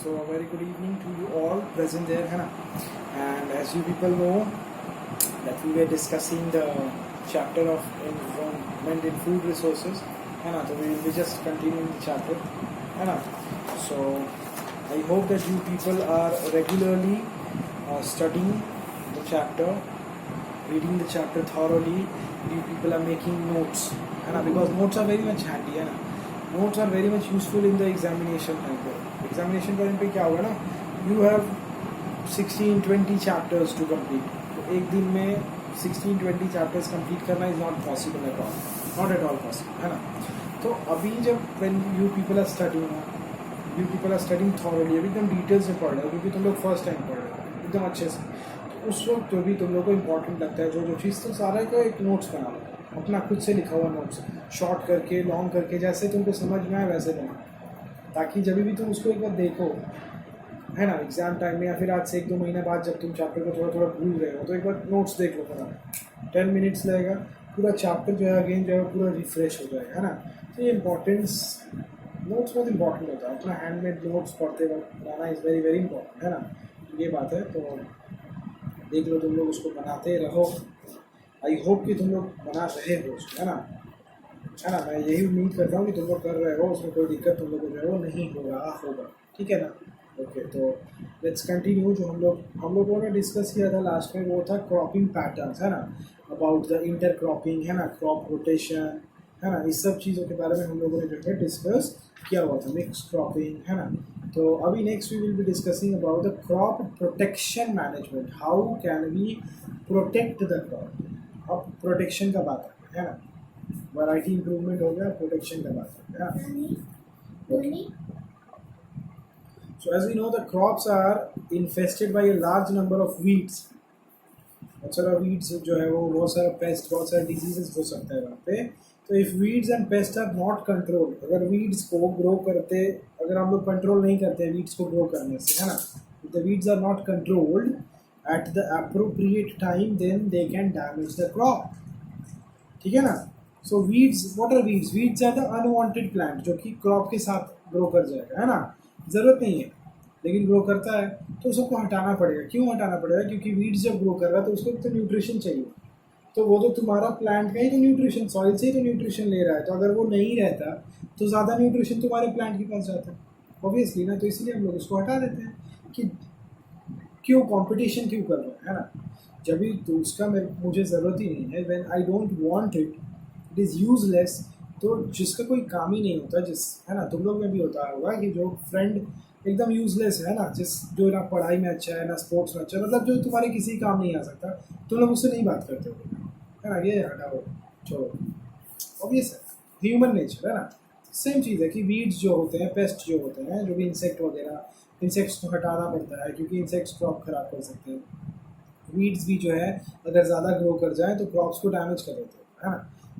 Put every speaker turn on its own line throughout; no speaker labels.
So a very good evening to you all present there, है ना? And as you people know that we were discussing the chapter of environment in food resources, है ना? So we will be just continuing the chapter, है ना? So I hope that you people are regularly studying the chapter, reading the chapter thoroughly. You people are making notes, है ना? Because notes are very much handy, है ना? Notes are very much useful in the examination time पे. Examination time पे क्या होगा ना? You have 16-20 chapters to complete. तो एक दिन में 16-20 chapters complete करना is not possible at all. Not at all possible, है ना? तो अभी जब when you people are studying, you people are studying thoroughly, अभी एकदम डिटेल्स में पढ़ रहे हो क्योंकि तुम लोग फर्स्ट टाइम पढ़ रहे हो एकदम अच्छे से. तो उस वक्त जो भी तुम लोग को इम्पोर्टेंट लगता है जो चीज़ तो सारा का एक नोट्स बना लो. अपना खुद से लिखा हुआ नोट्स शॉर्ट करके लॉन्ग करके जैसे तुमको समझ में आए वैसे बना, ताकि जब भी तुम उसको एक बार देखो, है ना, एग्जाम टाइम में या फिर आज से 1-2 महीने बाद जब तुम चैप्टर को थोड़ा थोड़ा भूल रहे हो तो एक बार नोट्स देख लो. पूरा 10 मिनट्स लगेगा, पूरा चैप्टर जो है अगेन जो है पूरा रिफ्रेश हो जाएगा, है ना. तो ये इंपॉर्टेंस नोट्स बहुत इंपॉर्टेंट होता है. अपना हैंडमेड नोट्स पढ़ते वक्त बनाना इज़ वेरी वेरी इंपॉर्टेंट, है ना. ये बात है. तो देख लो तुम लोग उसको बनाते रहो. आई होप कि तुम लोग बना रहे हो, है ना. मैं यही उम्मीद करता हूँ कि तुम लोग कर रहे हो, उसमें कोई दिक्कत तुम लोग को जो है वो नहीं हो रहा होगा. ठीक है ना. ओके, तो लेट्स कंटिन्यू. जो हम लोगों ने डिस्कस किया था लास्ट में वो था क्रॉपिंग पैटर्न्स, है ना. अबाउट द इंटर क्रॉपिंग, है ना, क्रॉप रोटेशन, है ना. इस सब चीज़ों के बारे में हम लोगों ने जो है डिस्कस किया हुआ था. मिक्स क्रॉपिंग, है ना. तो अभी next we will be discussing about the crop protection management. How can we protect the crop. अब प्रोटेक्शन का बात है ना. वैरायटी इंप्रूवमेंट हो गया, प्रोटेक्शन का बात है ना. So as we know the crops are infested by a large number of weeds. बहुत सारा वीड्स जो है वो बहुत सारा पेस्ट, बहुत सारे डिजीजेस हो सकता है वहाँ पे. तो if weeds and pest are not control, अगर वीड्स को ग्रो करते, अगर हम लोग कंट्रोल नहीं करते वीड्स को ग्रो करने से, है ना, the weeds are not controlled at the appropriate time, then they can damage the crop. ठीक है ना. So weeds, what are weeds? Weeds are the unwanted plant जो कि क्रॉप के साथ ग्रो कर जाएगा, है ना. ज़रूरत नहीं है लेकिन ग्रो करता है तो उसको हटाना पड़ेगा. क्यों हटाना पड़ेगा? क्योंकि वीड्स जब ग्रो कर रहा है तो उसको तो न्यूट्रिशन चाहिए. तो वो तो तुम्हारा प्लांट का ही तो न्यूट्रिशन, सॉइल से ही तो न्यूट्रिशन ले रहा है. तो अगर वो नहीं रहता तो ज़्यादा न्यूट्रिशन तुम्हारे प्लांट के पास जाता है ऑब्वियसली ना. तो इसलिए हम लोग उसको हटा देते हैं कि क्यों कंपटीशन क्यों कर रहे हैं, है ना. जब भी तो उसका मुझे ज़रूरत ही नहीं है, when I don't want it, it is useless. तो जिसका कोई काम ही नहीं होता, जिस, है ना, तुम लोग में भी होता होगा कि जो फ्रेंड एकदम यूजलेस है ना, जो ना पढ़ाई में अच्छा है ना स्पोर्ट्स में अच्छा, मतलब जो तुम्हारे किसी काम नहीं आ सकता, तुम लोग उससे नहीं बात करते हो, है ना. ये हटाओ, छोड़ो, ऑब्वियस है, ह्यूमन नेचर, है ना. सेम चीज़ है कि वीड्स जो होते हैं, पेस्ट जो होते हैं, जो भी इंसेक्ट वगैरह, इंसेक्ट्स को हटाना पड़ता है क्योंकि इंसेक्ट्स क्रॉप खराब कर सकते हैं. वीड्स भी जो है अगर ज़्यादा ग्रो कर जाए तो क्रॉप्स को डैमेज कर देते हैं, है ना.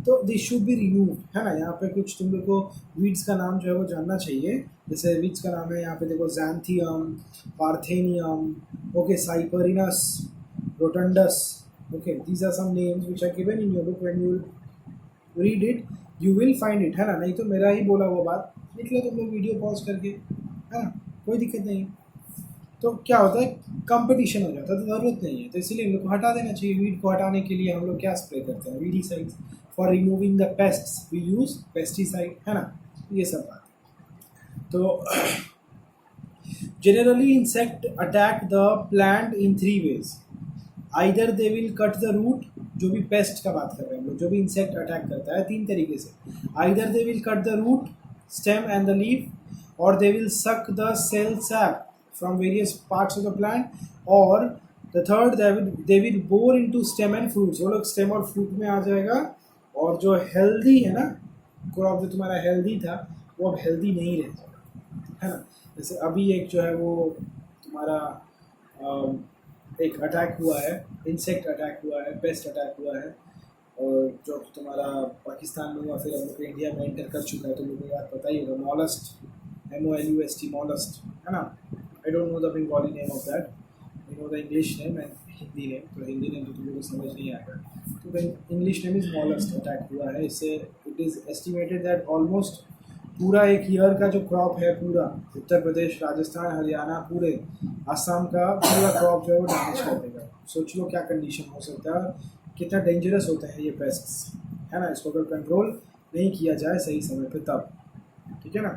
तो दिस शुड बी रिमूव्ड, है ना. यहाँ पे कुछ तुम लोग को वीड्स का नाम जो है वो जानना चाहिए. जैसे वीड्स का नाम है यहाँ पे देखो, Xanthium, Parthenium, okay, Cyperus, rotundus. Okay, these are some names which are given in your book. When you read it you will find it, है ना. नहीं तो मेरा ही बोला हुआ बात लिख लो तुम लोग वीडियो पॉज करके, है ना, कोई दिक्कत नहीं. तो क्या होता है, कंपटीशन हो जाता है, तो ज़रूरत नहीं है. तो इसलिए हम लोग को हटा देना चाहिए. वीड को हटाने के लिए हम लोग क्या स्प्रे करते हैं, weedicides. For removing the pests we use pesticide, है ना. ये सब बात. तो generally insect attack the plant in 3 ways. Either they will cut the root, जो भी पेस्ट का बात कर रहे हैं हम लोग, जो भी इंसेक्ट अटैक करता है 3 तरीके से. Either they will cut the root, stem and the leaf, or they will suck the cell sap from various parts of the plant, or the third they will bore into stem and fruits. वो लोग stem और fruit में आ जाएगा और जो healthy है ना crop, जो तुम्हारा हेल्दी था वो अब हेल्दी नहीं रह जाएगा, है ना. जैसे अभी एक जो है वो तुम्हारा एक अटैक हुआ है, इंसेक्ट अटैक हुआ है, पेस्ट अटैक हुआ है, और जो तुम्हारा पाकिस्तान में हुआ, फिर हम लोग इंडिया में एंटर कर चुका है. तो लोगों को याद पता ही होगा, मॉलस्ट, MOLUST, mollusk, है ना. I don't know the Bengali name of that, I know the English name and Hindi name. तो हिंदी नेम तो तुम लोगों को समझ नहीं आएगा, तो इंग्लिश नेम इज़ मॉलस्ट अटैक हुआ है. इससे it is estimated that almost पूरा एक ईयर का जो क्रॉप है, पूरा उत्तर प्रदेश, राजस्थान, हरियाणा, पूरे आसाम का पूरा क्रॉप जो है वो डैमेज कर देगा। सोच लो क्या कंडीशन हो सकता है, कितना डेंजरस होते हैं ये पेस्ट्स, है ना। इसको अगर कंट्रोल नहीं किया जाए सही समय पे तब, ठीक है ना।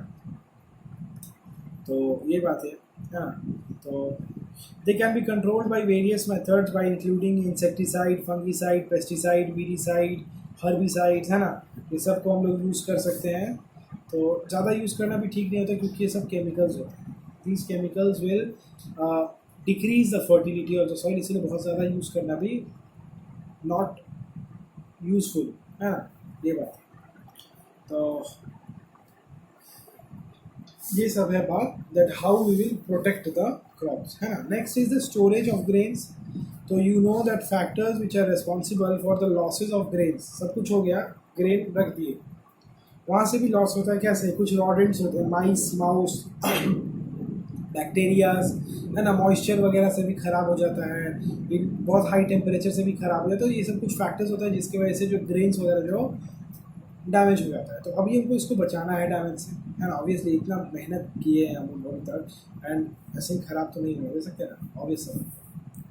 तो ये बात है ना। तो they can be controlled by various methods by including insecticide, fungicide, pesticide, weedicide, herbicides, है ना। ये सब को हम लोग यूज़ कर सकते हैं। तो ज़्यादा यूज़ करना भी ठीक नहीं होता क्योंकि ये सब केमिकल्स होते हैं। These chemicals will decrease the fertility of the soil, इसलिए बहुत ज़्यादा यूज़ करना भी नॉट यूजफुल, है ना। ये बात है। तो ये सब है बात, that how we will protect the crops, है ना। Next is the storage of grains. तो you know that factors which are responsible for the losses of grains, सब कुछ हो गया, ग्रेन रख दिए, वहाँ से भी लॉस होता है। कैसे? कुछ रॉडेंट्स होते हैं, माइस, माउस, बैक्टीरियाज, है ना, मॉइस्चर वगैरह से भी ख़राब हो जाता है, ये बहुत हाई टेम्परेचर से भी ख़राब हो जाता है। तो ये सब कुछ फैक्टर्स होता है जिसकी वजह से जो ग्रेन्स वगैरह जो डैमेज हो जाता है। तो अभी हमको इसको बचाना है डैमेज से, है ना। ऑब्वियसली इतना मेहनत किए हैं हम अभी तक, एंड ऐसे ही ख़राब तो नहीं हो सकते ना, ऑब्वियस।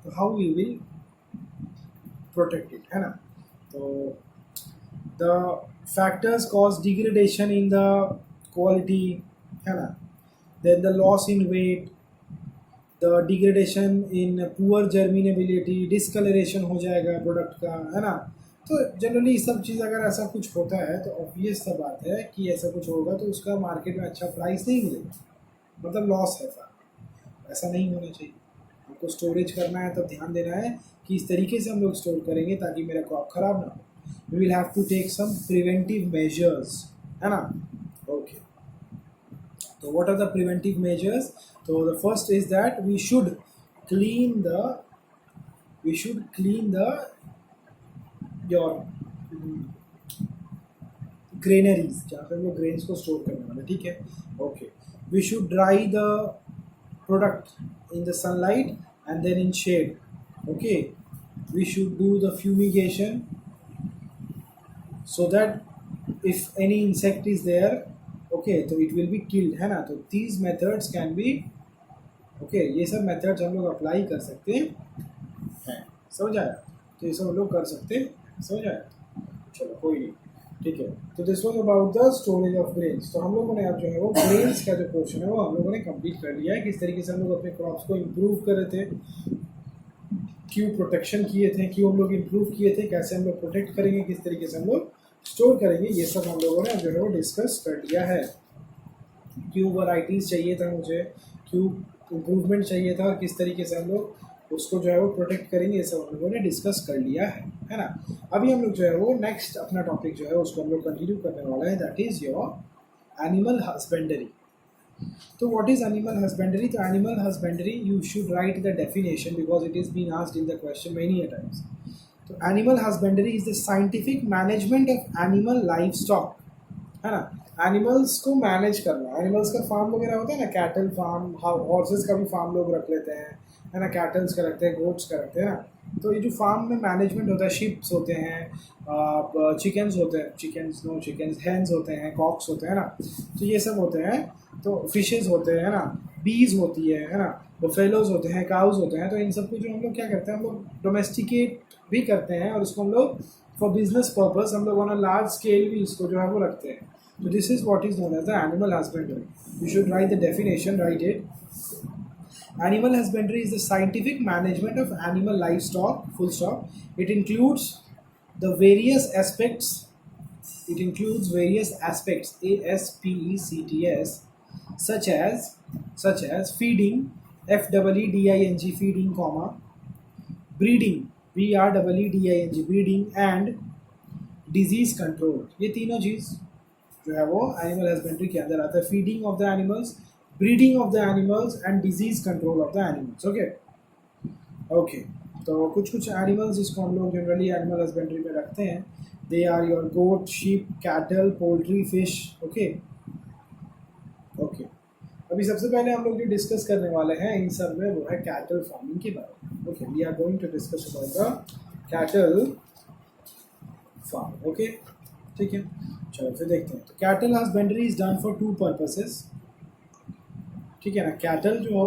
तो how we will protect it, है ना। तो the factors cause degradation in the quality, है ना। Then the loss in weight, the degradation in poor germinability, discoloration हो जाएगा प्रोडक्ट का, है ना। तो जनरली ये सब चीज़ अगर ऐसा कुछ होता है तो ऑब्वियस सा बात है कि ऐसा कुछ होगा तो उसका मार्केट में अच्छा प्राइस नहीं मिलेगा, मतलब लॉस है सर। ऐसा नहीं होना चाहिए। हमको स्टोरेज करना है तब ध्यान देना है कि इस तरीके से हम लोग स्टोर करेंगे ताकि मेरा क्रॉप खराब ना हो। We will have to take some preventive measures, है ना। ओके, तो what are the preventive measures? तो the first is that we should clean the your granaries, जहाँ पे हम लोग ग्रेन्स को स्टोर करने वाले, ठीक है। Okay, we should dry the product in the sunlight and then in shade. Okay, we should do the fumigation so that if any insect is there, okay, तो it will be killed, है ना। तो these methods can be, okay, ये सब methods हम लोग apply कर सकते हैं, समझ आया। तो ये सब हम लोग कर सकते हैं, समझ आया। चलो कोई नहीं, ठीक है। तो this was about the storage of grains. तो हम लोगों ने अब जो है वो ग्रेन्स का जो पोर्शन है वो हम लोगों ने कंप्लीट कर लिया है। किस तरीके से हम लोग अपने क्रॉप्स को इम्प्रूव कर रहे थे, क्यों प्रोटेक्शन किए थे, क्यों हम लोग इम्प्रूव किए थे, कैसे हम लोग प्रोटेक्ट करेंगे, किस तरीके से हम लोग स्टोर करेंगे, ये सब हम लोगों ने जो है वो डिस्कस कर लिया है। क्यों वैरायटीज़ चाहिए था मुझे, क्यों इम्प्रूवमेंट चाहिए था, किस तरीके से हम लोग उसको जो है वो प्रोटेक्ट करेंगे, ये सब हम लोगों ने डिस्कस कर लिया है ना। अभी हम लोग जो है वो नेक्स्ट अपना टॉपिक जो है उसको हम लोग कंटिन्यू करने वाला है, that is your animal husbandry. So what is animal husbandry? तो animal husbandry you should write the definition because it is being asked in the question many a times. तो animal husbandry is the scientific management of animal livestock, है ना। Animals को manage करना, animals का farm वगैरह होता है ना, कैटल फार्म, हॉर्सेस का भी फार्म लोग रख लेते हैं, है ना, कैटल्स का रखते हैं, गोट्स का रखते हैं ना। तो ये जो फार्म में मैनेजमेंट होता है, शिप्स होते हैं, चिकन्स होते हैं, चिकन्स हैंस होते हैं, कॉक्स होते हैं ना, तो ये सब होते हैं। तो फिशेस होते हैं ना, बीज होती है ना, बफेलोज होते हैं, काउज होते हैं। तो इन सब को जो हम लोग क्या करते हैं, हम लोग डोमेस्टिकेट भी करते हैं और इसको हम लोग फॉर बिजनेस पर्पस हम लोग ऑन अ लार्ज स्केल भी इसको जो है वो रखते हैं। So this is what is known as the animal husbandry. You should write the definition, write it. Animal husbandry is the scientific management of animal livestock, full stop. It includes the various aspects. It includes various aspects, ASPECTS, such as feeding, FEEDING, feeding, comma, breeding, BREEDING, breeding, and disease control. ये तीनों चीज़ जो है वो animal husbandry के अंदर आता है। Feeding of the animals, breeding of the animals and disease control of the animals. Okay, तो कुछ एनिमल्स जिसको हम लोग जनरली एनिमल हस्बेंड्री में रखते हैं, they are your goat, sheep, cattle, poultry, fish. Okay, अभी सबसे पहले हम लोग जो डिस्कस करने वाले हैं इन सब में वो है कैटल फार्मिंग के बारे में। Okay, we are going to discuss about the cattle farm. Okay, ठीक है। चलो फिर देखते हैं। तो cattle husbandry is done for two purposes, ठीक है ना। कैटल जो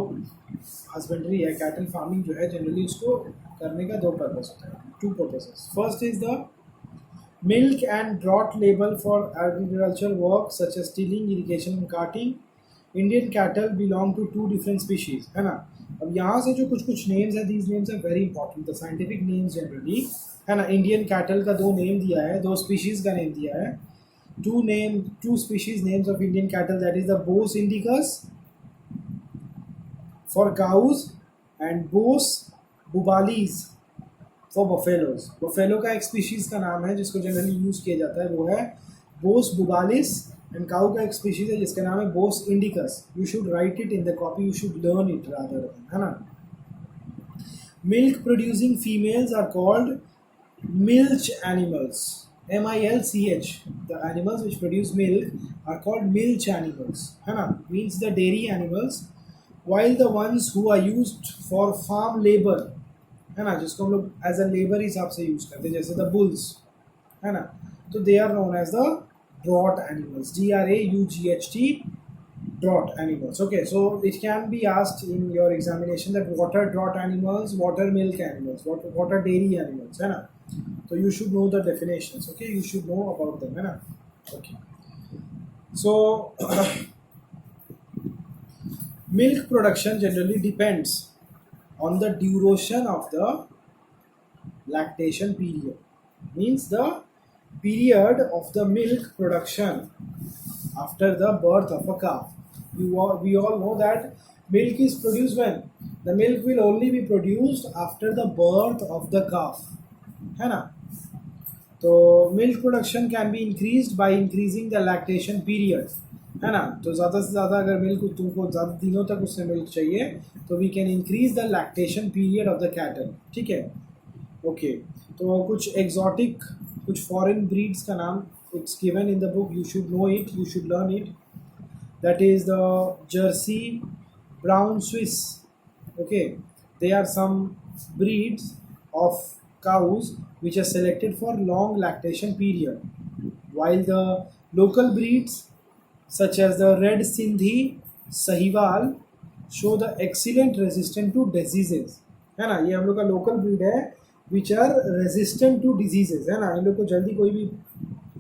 हस्बेंड्री है, कैटल फार्मिंग जो है, जनरली उसको करने का दो पर्पस होता है, to purposes. First is the milk and draught label for agricultural work such as tilling, irrigation and carting. Indian cattle belong to two different species, है ना। अब यहाँ से जो कुछ कुछ नेम्स है, these names are very important, the scientific names generally, है ना। इंडियन कैटल का दो नेम दिया है, दो स्पीशीज का नेम दिया है। Two species names of Indian cattle, that is the Bos indicus for cows and Bos bubalis for buffaloes. Buffalo का एक स्पीशीज का नाम है जिसको जनरली यूज किया जाता है, वो है बोस बुबालिस। एंड काउ का एक स्पीशीज है जिसका नाम है Bos indicus. You should write it in the copy, you should learn it rather, है ना। Milk producing females are called milch animals, MILCH। The animals which produce milk are called milch animals, है ना, means the dairy animals. while the ones who are used for farm labor, है ना, जिसको हम लोग as a labour हिसाब से use करते हैं, जैसे द बुल्स, है ना, तो they are known as the draught animals, DRAUGHT, draught animals. Okay, so it can be asked in your examination that what are draught animals, what are milk animals, what are dairy animals, है ना। तो you should know the definitions, okay, you should know about them, है ना। Okay, so milk production generally depends on the duration of the lactation period, means the period of the milk production after the birth of a calf. We all know that milk is produced when the milk will only be produced after the birth of the calf, है ना। तो milk production can be increased by increasing the lactation period, है ना। तो ज़्यादा से ज़्यादा अगर मिल्क तुमको ज़्यादा दिनों तक उससे मिल्क चाहिए तो we can increase the lactation period of the cattle, ठीक है। ओके, तो कुछ एग्जॉटिक, कुछ फॉरेन ब्रीड्स का नाम it's given in the book, you should know it, you should learn it. That is the Jersey, Brown Swiss, okay, they are some breeds of cows which are selected for long lactation period, while the local breeds such as the red Sindhi, Sahiwal show the excellent resistant to diseases, है ना। ये हम लोग का local breed है which are resistant to diseases, है ना, इन लोग को जल्दी कोई भी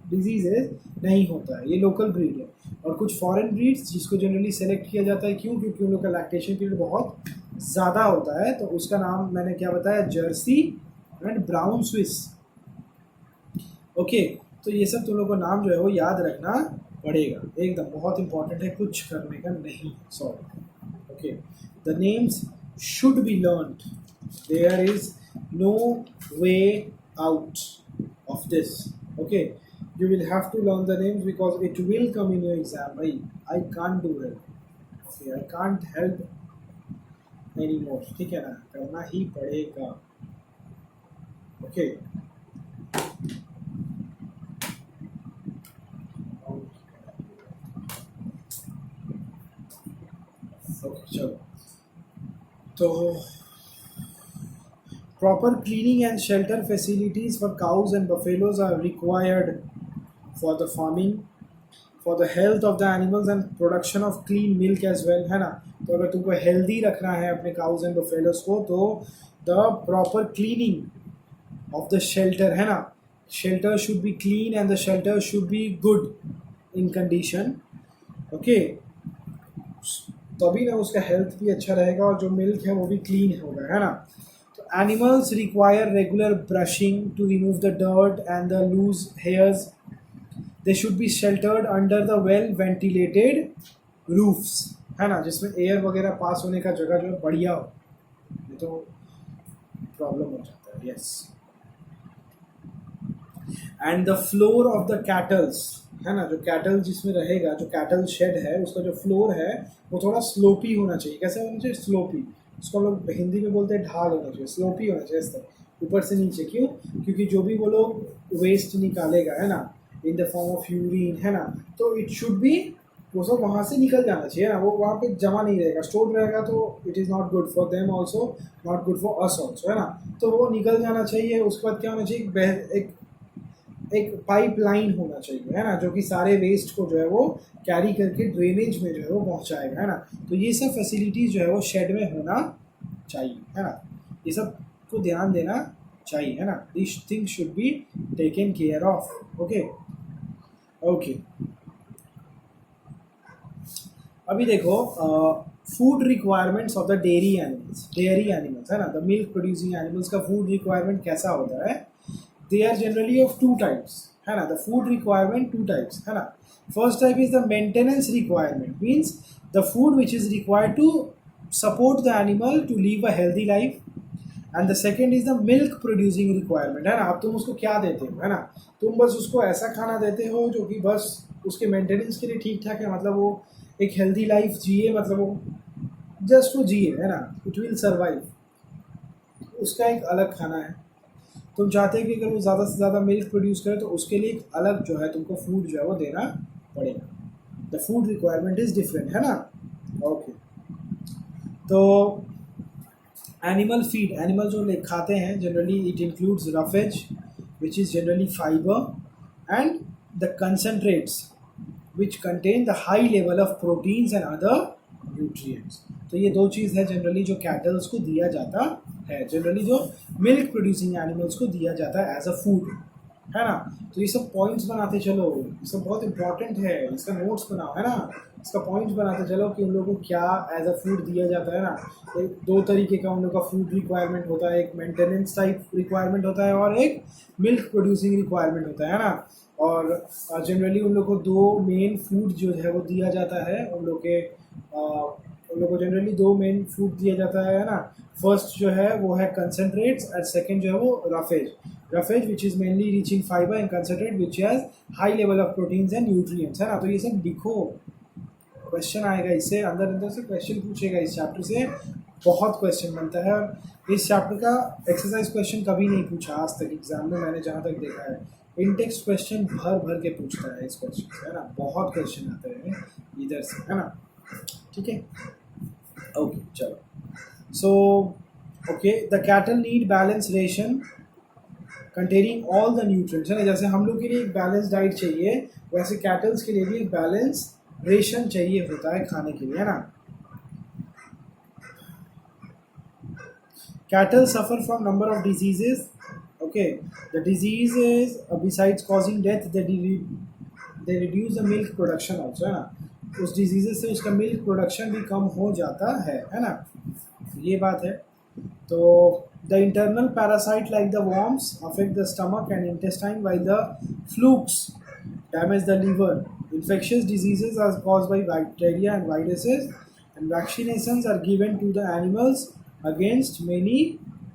डिजीजेज नहीं होता है, ये लोकल ब्रीड है। और कुछ फॉरेन ब्रीड्स जिसको जनरली सेलेक्ट किया जाता है, क्यों, क्योंकि उन लोग का लैक्टेशन पीरियड बहुत ज़्यादा होता है, तो उसका नाम मैंने क्या बताया, Jersey and brown Swiss. Okay, तो ये सब तुम लोग को नाम जो है वो याद रखना पड़ेगा, एकदम बहुत इंपॉर्टेंट है, कुछ करने का नहीं, sorry. Okay, the names should be learned, there is no way out of this. Okay, you will have to learn the names because it will come in your exam. भाई, I can't do it, okay, I can't help any more, ठीक है ना, करना ही पड़ेगा। Okay, चलो, तो proper cleaning and shelter facilities for cows and buffaloes are required for the farming, for the health of the animals and production of clean milk as well, है ना। तो अगर तुमको हेल्दी रखना है अपने cows and buffaloes को, तो the proper cleaning of the shelter, है ना, shelter should be clean and the shelter should be good in condition, okay, तभी ना उसका हेल्थ भी अच्छा रहेगा और जो मिल्क है वो भी क्लीन होगा, है ना। तो animals require regular brushing to remove the dirt and the loose hairs, they should be sheltered under the well ventilated roofs, है ना, जिसमें एयर वगैरह पास होने का जगह जो है बढ़िया हो, ये तो प्रॉब्लम हो जाता है, yes. And the floor of the kettles, है ना, जो कैटल जिसमें रहेगा, जो कैटल शेड है उसका जो फ्लोर है वो थोड़ा स्लोपी होना चाहिए। कैसे होना चाहिए, स्लोपी, उसको हम लोग हिंदी में बोलते हैं ढाल होना चाहिए, स्लोपी होना चाहिए इस तरह ऊपर से नीचे। क्यों, क्योंकि जो भी वो लोग वेस्ट निकालेगा, है ना, in the form of urine, है ना, तो इट शुड बी, वो सब वहाँ से निकल जाना चाहिए ना, वो वहाँ पे जमा नहीं रहेगा, स्टोर रहेगा, तो it is not good for them also, not good for us also, है ना। तो वो निकल जाना चाहिए। उसके बाद क्या होना चाहिए, एक एक पाइपलाइन होना चाहिए, है ना, जो कि सारे वेस्ट को जो है वो कैरी करके ड्रेनेज में जो है वो पहुंचाएगा, है ना। तो ये सब फैसिलिटीज़ जो है वो शेड में होना चाहिए, है ना। ये सब को ध्यान देना चाहिए, है ना। This thing should be taken care of. Okay okay, अभी देखो food requirements of the dairy animals, है ना, द मिल्क प्रोड्यूसिंग एनिमल्स का फूड रिक्वायरमेंट कैसा होता है। They are generally of two types, है ना, the food requirement two types, है ना। First type is the maintenance requirement, means the food which is required to support the animal to live a healthy life, and the second is the milk producing requirement, है ना। अब तुम उसको क्या देते हो, है ना, तुम बस उसको ऐसा खाना देते हो जो कि बस उसके मेंटेनेंस के लिए ठीक ठाक है, मतलब वो एक हेल्दी लाइफ जिए, मतलब वो जस्ट वो जिए, है ना, इट विल सर्वाइव, उसका एक अलग खाना है। तुम चाहते हैं कि अगर वो ज़्यादा से ज़्यादा मिल्क प्रोड्यूस करे तो उसके लिए एक अलग जो है तुमको फूड जो है वो देना पड़ेगा। The food requirement is different, है ना। ओके, तो एनिमल फीड, एनिमल जो खाते हैं generally it includes roughage which is generally fibre and the concentrates which contain the high level of proteins and other nutrients। तो ये दो चीज़ है जनरली जो कैटल्स को दिया जाता है, जनरली जो मिल्क प्रोड्यूसिंग एनिमल्स को दिया जाता है एज अ फूड, है ना। तो ये सब पॉइंट्स बनाते चलो, ये सब बहुत इंपॉर्टेंट है, इसका नोट्स बनाओ, है ना, इसका पॉइंट्स बनाते चलो कि उन लोगों को क्या एज अ फूड दिया जाता है ना। एक दो तरीके का उन लोगों का फूड रिक्वायरमेंट होता है, एक मेंटेनेंस टाइप रिक्वायरमेंट होता है और एक मिल्क प्रोड्यूसिंग रिक्वायरमेंट होता है ना। और जनरली उन लोग को दो मेन फूड जो है वो दिया जाता है, उन लोग को जनरली दो मेन फूड दिया जाता है ना। फर्स्ट जो है वो है कंसनट्रेट्स एंड सेकंड जो है वो roughage which is mainly rich in fibre and concentrate which has high level of proteins and nutrients, है ना। तो ये सब लिखो, क्वेश्चन आएगा इससे, अंदर अंदर से क्वेश्चन पूछेगा, इस चैप्टर से बहुत क्वेश्चन बनता है। और इस चैप्टर का एक्सरसाइज क्वेश्चन कभी नहीं पूछा आज तक एग्जाम में, मैंने जहाँ तक देखा है। इनटेक्स्ट क्वेश्चन भर भर के पूछता है इस क्वेश्चन से, है ना, बहुत क्वेश्चन आते हैं इधर से, है ना। ठीक है, ओके चलो। So okay, the cattle need balance ration containing all the nutrients, है ना। जैसे हम लोग के लिए एक बैलेंस डाइट चाहिए, वैसे कैटल्स के लिए भी एक बैलेंस रेशन चाहिए होता है खाने के लिए, है ना। Cattle suffer from number of diseases. Okay, the diseases besides causing death, they reduce the milk production also, है ना। उस डिजीजेस से उसका मिल्क प्रोडक्शन भी कम हो जाता है ना, ये बात है। तो the internal parasite like the worms affect the stomach and intestine while the flukes damage the liver। infectious diseases are caused by bacteria and viruses and vaccinations are given to the animals against many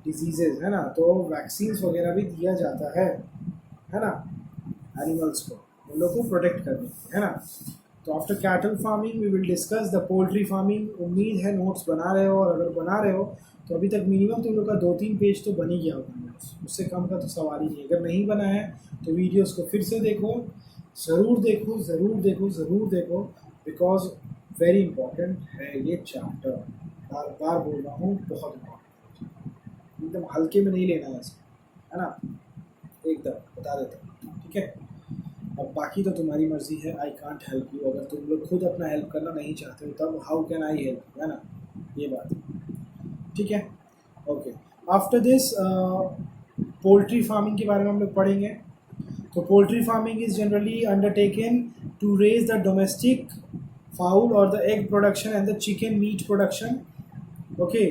diseases, है ना। तो vaccines वगैरह भी दिया जाता है ना, animals को, उन लोग को प्रोटेक्ट करने, है ना। तो after cattle farming we will discuss the poultry farming. उम्मीद है नोट्स बना रहे हो, और अगर बना रहे हो तो अभी तक मिनिमम तुम लोग का 2-3 पेज तो बन ही गया होगा नोट्स, उससे कम का तो सवाल ही नहीं। अगर नहीं बना है तो वीडियोस को फिर से देखो, ज़रूर देखो, ज़रूर देखो, ज़रूर देखो, बिकॉज वेरी इंपॉर्टेंट है ये चैप्टर। बार बार बोल रहा हूँ, बहुत इंपॉर्टेंट, एकदम हल्के में नहीं लेना है इसको, है ना, एकदम बता देता हूँ, ठीक है। अब बाकी तो तुम्हारी मर्जी है, आई कांट हेल्प यू। अगर तुम लोग खुद अपना हेल्प करना नहीं चाहते हो तब हाउ कैन आई हेल्प, है ना, ये बात, ठीक है। Okay, after this poultry farming के बारे में हम लोग पढ़ेंगे। तो poultry farming is generally undertaken to raise the domestic fowl और the egg production and the chicken meat production. Okay,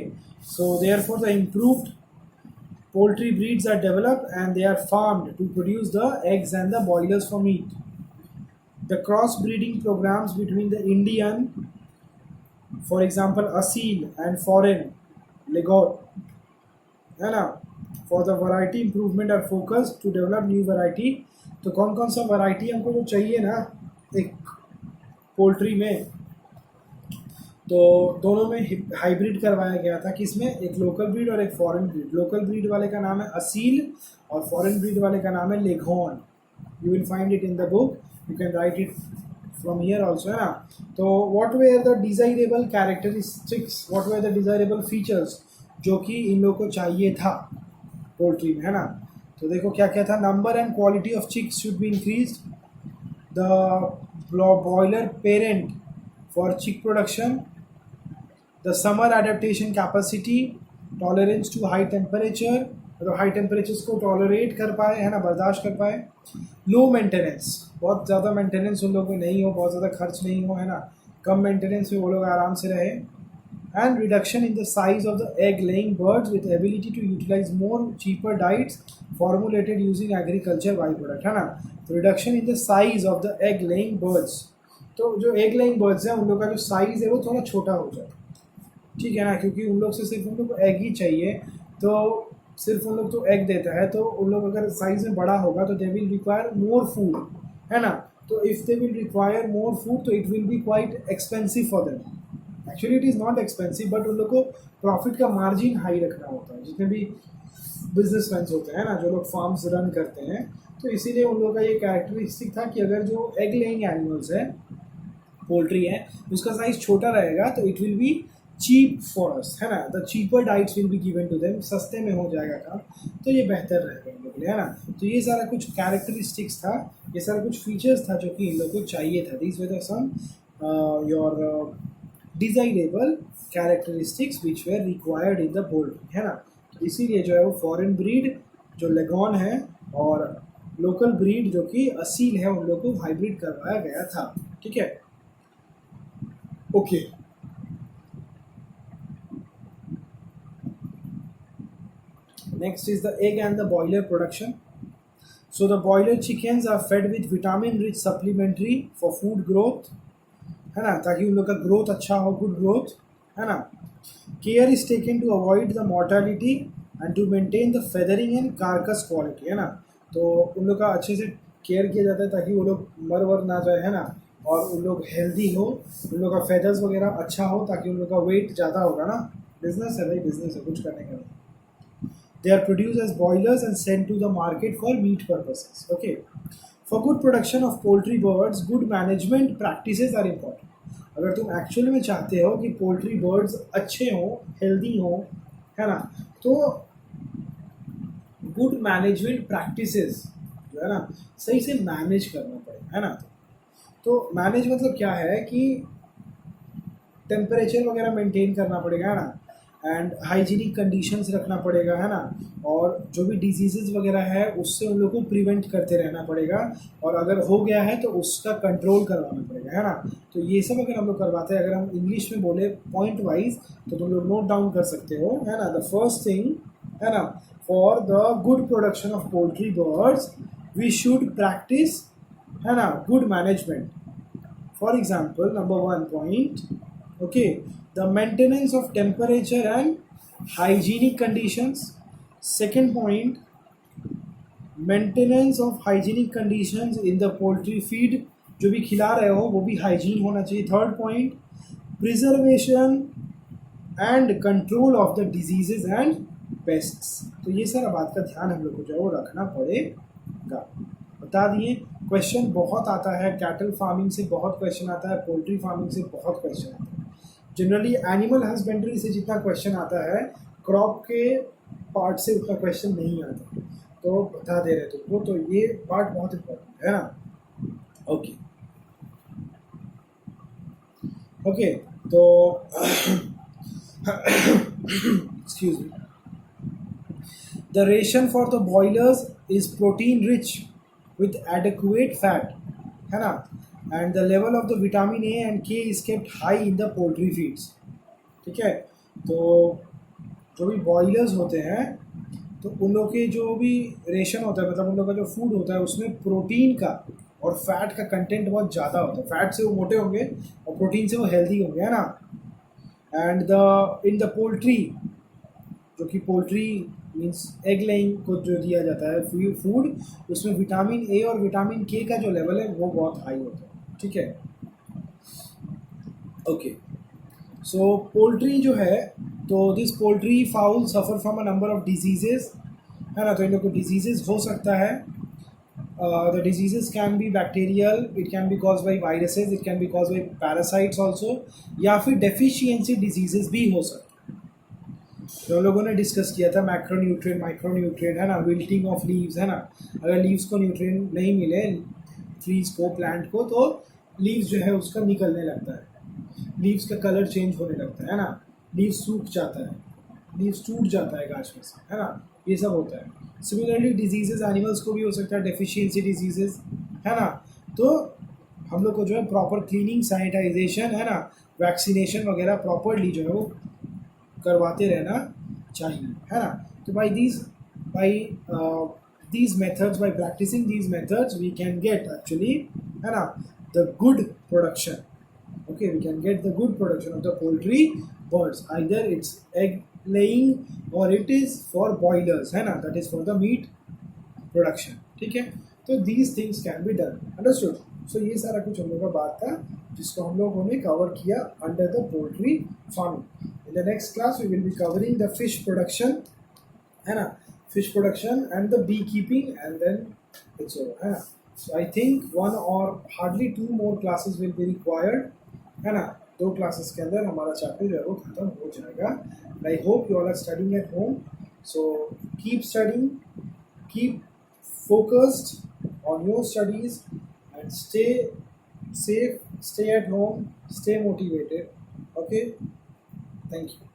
so therefore the improved poultry breeds are developed and they are farmed to produce the eggs and the boilers for meat. The cross breeding programs between the Indian, for example asil, and foreign leghorn, है ना, for the variety improvement are focused to develop new variety। तो कौन कौन सा variety हमको जो चाहिए ना एक पोल्ट्री में, तो दोनों में हाइब्रिड करवाया गया था। किसमें, एक लोकल ब्रीड और एक फॉरेन ब्रीड। लोकल ब्रीड वाले का नाम है असील और फॉरेन ब्रीड वाले का नाम है Leghorn. You will find it in the book, you can write it from here also, है ना। तो what were the desirable characteristics, what were the desirable features जो कि इन लोगों को चाहिए था पोल्ट्री में, है ना। तो देखो क्या क्या था, number and quality of chicks should be increase, the broiler parent for chick production, the summer adaptation capacity, tolerance to high temperature, मतलब हाई टेम्परेचर्स को टॉलरेट कर पाए, है ना, बर्दाश्त कर पाए, लो मेंटेनेंस, बहुत ज़्यादा मेंटेनेंस उन लोगों में नहीं हो, बहुत ज़्यादा खर्च नहीं हो, है ना, कम मेंटेनेंस में वो लोग आराम से रहे, and reduction in the size of the egg laying birds with ability to utilize more cheaper diets formulated using agriculture byproduct, है ना, तो reduction in the size of the egg laying birds, तो जो एग लेइंग बर्ड्स हैं उन लोग का जो साइज़ है वो थोड़ा छोटा हो जाए, ठीक है ना, क्योंकि उन लोग से सिर्फ उन लोग को एग ही चाहिए, तो सिर्फ उन लोग तो एग देता है, तो उन लोग अगर साइज़ में बड़ा होगा तो they will require more food, है ना, तो if they will require more food तो it will be quite expensive for them, actually it is not expensive, but उन लोग को प्रॉफिट का मार्जिन हाई रखना होता है, जितने भी बिजनेसमैन होते हैं ना, जो लोग फार्म्स रन करते हैं, तो इसीलिए उन लोगों का ये कैरेक्टरिस्टिक था कि अगर जो एग लेइंग एनिमल्स है, पोल्ट्री है, उसका साइज छोटा रहेगा तो it will be cheap for us, है ना, the cheaper diets will be given to them, सस्ते में हो जाएगा काम, तो ये बेहतर रहेगा इन लोग के लिए, है ना, तो ये सारा कुछ कैरेक्टरिस्टिक्स था, ये सारा कुछ फीचर्स था जो कि इन लोग को चाहिए था, this were some your desirable characteristics which were required in the poultry, है ना, तो इसीलिए जो है वो फॉरेन ब्रीड जो लेगॉन है और लोकल ब्रीड जो कि असील है उन लोग को हाइब्रिड करवाया गया था, ठीक है, okay. Next is the egg and the boiler production. So the boiler chickens are fed with vitamin rich supplementary for food growth, है ना, ताकि उन लोग का ग्रोथ अच्छा हो, गुड ग्रोथ, है ना, care is taken to avoid the mortality and to maintain the feathering and carcass quality, है ना, तो उन लोग का अच्छे से केयर किया जाता है ताकि वो लोग मर वर ना जाए, है ना, और उन लोग हेल्दी हो, उन लोग का फेदर्स वगैरह अच्छा हो, ताकि उन लोग का वेट ज़्यादा होगा ना, बिजनेस है भाई, बिजनेस है, कुछ करने का नहीं। They are produced as boilers and sent to the market for meat purposes. Okay. For good production of poultry birds, good management practices are important. अगर तुम एक्चुअली में चाहते हो कि पोल्ट्री बर्ड्स अच्छे हों, हेल्दी हों, है ना, तो गुड मैनेजमेंट प्रैक्टिसेस जो है ना सही से मैनेज करना पड़ेगा, है ना, तो मैनेज मतलब क्या है कि टेम्परेचर वगैरह मेंटेन करना पड़ेगा, है ना, एंड हाइजीनिक कंडीशंस रखना पड़ेगा, है ना, और जो भी डिजीज़ेस वगैरह है उससे उन लोगों को प्रिवेंट करते रहना पड़ेगा, और अगर हो गया है तो उसका कंट्रोल करवाना पड़ेगा, है ना, तो ये सब अगर हम लोग करवाते हैं, अगर हम इंग्लिश में बोले पॉइंट वाइज तो तुम लोग नोट डाउन कर सकते हो, है ना, द फर्स्ट थिंग, है ना, for the good production of poultry birds we should practice, है ना, good management, for example number 1 point, okay, the maintenance of temperature and hygienic conditions. Second point, maintenance of hygienic conditions in the poultry feed, जो भी खिला रहे हो वो भी hygiene होना चाहिए। Third point, preservation and control of the diseases and pests, तो ये सारा बात का ध्यान हम लोग को जो है वो रखना पड़ेगा। बता दिए, क्वेश्चन बहुत आता है, कैटल फार्मिंग से बहुत क्वेश्चन आता है, पोल्ट्री फार्मिंग से बहुत क्वेश्चन आता है, जनरली एनिमल हस्बेंड्री से जितना क्वेश्चन आता है क्रॉप के पार्ट से उतना क्वेश्चन नहीं आता, तो बता दे रहे तुमको, तो ये पार्ट बहुत इम्पोर्टेंट है ना, ओके ओके, तो excuse me, the ration for the boilers is protein rich with adequate fat, है ना, and the level of the vitamin A and K is kept high in the poultry feeds, ठीक है, तो जो भी boilers होते हैं तो उन लोग के जो भी रेशन होता है, मतलब उन लोग का जो फूड होता है उसमें प्रोटीन का और फैट का कंटेंट बहुत ज़्यादा होता है, फैट से वो मोटे होंगे और प्रोटीन से वो हेल्दी होंगे, है ना, and the in the poultry, जो कि पोल्ट्री मीन्स एग लेइंग को जो दिया जाता है फूड, उसमें विटामिन ए और विटामिन के का जो लेवल है वो बहुत हाई होता है, ठीक है, ओके, सो पोल्ट्री जो है, तो this poultry foul suffer from a number of diseases, है ना, तो इन लोग को डिजीजेस हो सकता है, the diseases can be bacterial, it can be cause by viruses, it can be cause by parasites also, या फिर डेफिशिएंसी डिजीजेस भी हो सकते हैं, तो लोगों ने डिस्कस किया था मैक्रोन्यूट्रिएंट माइक्रोन्यूट्रिएंट, है ना, विल्टिंग ऑफ लीव्स, है ना, अगर लीव्स को न्यूट्रिएंट नहीं मिले ट्रीज को, प्लांट को, तो लीव्स जो है उसका निकलने लगता है, लीव्स का कलर चेंज होने लगता है ना, लीव्स सूख जाता है, लीव्स टूट जाता है गाछ में से, है ना, ये सब होता है। सिमिलरली डिजीजेज एनिमल्स को भी हो सकता है, डेफिशिएंसी डिजीजेज, है ना। तो हम लोग को जो है प्रॉपर क्लीनिंग, सैनिटाइजेशन, है ना, वैक्सीनेशन वगैरह प्रॉपरली जो है वो करवाते रहना चाहिए, है ना। तो these methods, by practicing these methods, we can get actually, है ना, the good production. Okay, we can get the good production of the poultry birds. Either it's egg laying or it is for boilers, है ना, that is for the meat production. ठीक है, तो these things can be done. Understood? So ये सारा कुछ हम लोग का बात था जिसको हम लोगों ने कवर किया under the poultry farming. In the next class we will be covering the fish production, है ना, fish production and the beekeeping, and then it's over, है ना. So I think one or hardly 2 more classes will be required, है ना. 2 classes के अंदर हमारा chapter जो है वो खत्म हो जाएगा. I hope you all are studying at home. So keep studying, keep focused on your studies, and stay safe, stay at home, stay motivated. Okay, thank you.